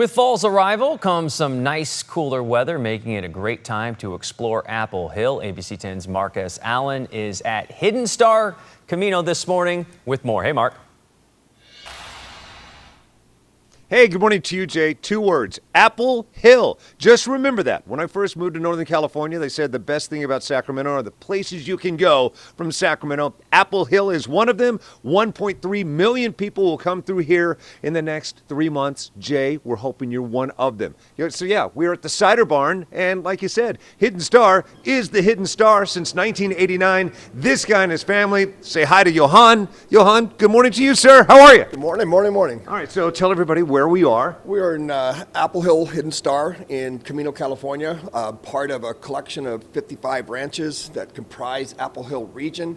With fall's arrival comes some nice cooler weather, making it a great time to explore Apple Hill. ABC 10's Marcus Allen is at Hidden Star Camino this morning with more. Hey, Mark. Hey, good morning to you, Jay. 2 words, Apple Hill. Just remember that. When I first moved to Northern California, they said the best thing about Sacramento are the places you can go from Sacramento. Apple Hill is one of them. 1.3 million people will come through here in the next 3 months. Jay, we're hoping you're one of them. So yeah, we're at the Cider Barn, and like you said, Hidden Star is the Hidden Star since 1989. This guy and his family. Say hi to Johan. Johan, good morning to you, sir. How are you? Good morning, morning. All right, so tell everybody where we are. We are in Apple Hill Hidden Star in Camino, California, part of a collection of 55 ranches that comprise Apple Hill region.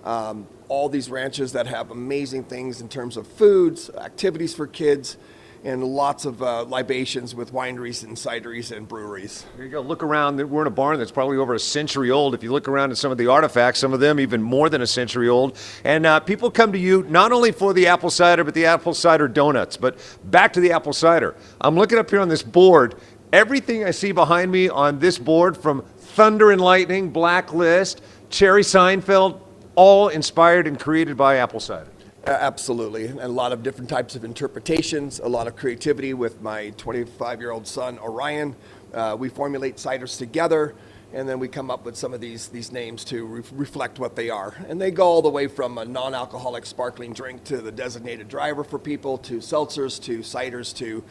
All these ranches that have amazing things in terms of foods, activities for kids, and lots of libations with wineries and cideries and breweries. There you go. Look around. We're in a barn that's probably over a century old. If you look around at some of the artifacts, some of them even more than a century old. And people come to you not only for the apple cider, but the apple cider donuts. But back to the apple cider. I'm looking up here on this board. Everything I see behind me on this board, from Thunder and Lightning, Blacklist, Cherry Seinfeld, all inspired and created by apple cider. Absolutely, and a lot of different types of interpretations, a lot of creativity with my 25-year-old son, Orion. We formulate ciders together, and then we come up with some of these names to reflect what they are. And they go all the way from a non-alcoholic sparkling drink to the designated driver for people, to seltzers, to ciders, to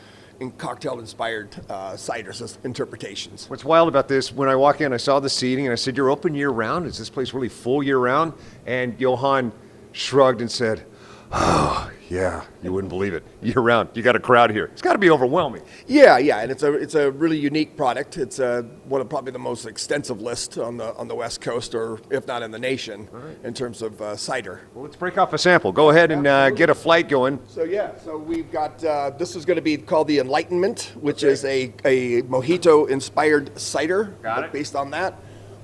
cocktail-inspired ciders as interpretations. What's wild about this, when I walk in, I saw the seating, and I said, "You're open year-round? Is this place really full year-round?" And Johan shrugged and said, "Oh, yeah, you wouldn't believe it. Year round, you got a crowd here. It's got to be overwhelming." Yeah, and it's a really unique product. It's one of probably the most extensive list on the West Coast, or if not in the nation, in terms of cider. Well, let's break off a sample. Go ahead and get a flight going. So we've got, this is going to be called the Enlightenment, which is a mojito-inspired cider. Got it. Based on that.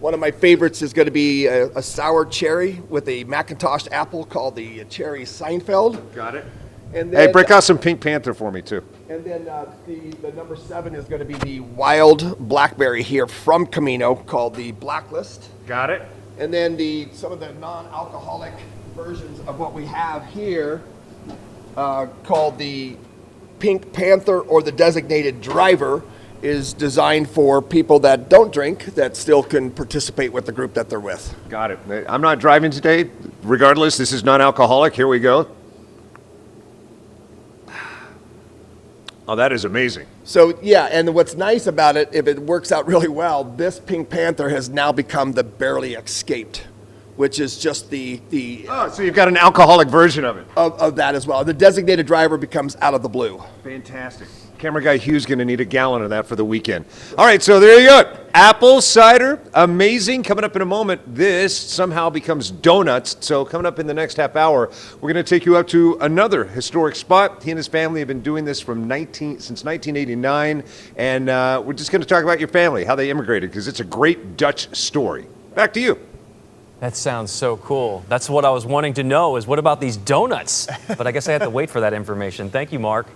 One of my favorites is going to be a sour cherry with a Macintosh apple called the Cherry Seinfeld. Got it. And then, hey, break out some Pink Panther for me, too. And then the number 7 is going to be the wild blackberry here from Camino called the Blacklist. Got it. And then some of the non-alcoholic versions of what we have here called the Pink Panther, or the designated driver, is designed for people that don't drink that still can participate with the group that they're with. Got it. I'm not driving today. Regardless, this is non-alcoholic. Here we go. Oh, that is amazing. So yeah, and what's nice about it, if it works out really well, this Pink Panther has now become the Barely Escaped, which is just oh, so you've got an alcoholic version of it. Of that as well. The designated driver becomes Out of the Blue. Fantastic. Camera guy Hugh's going to need a gallon of that for the weekend. All right, so there you go. Apple cider, amazing. Coming up in a moment, this somehow becomes donuts. So coming up in the next half hour, we're going to take you up to another historic spot. He and his family have been doing this since 1989, and we're just going to talk about your family, how they immigrated, because it's a great Dutch story. Back to you. That sounds so cool. That's what I was wanting to know, is what about these donuts? But I guess I have to wait for that information. Thank you, Mark.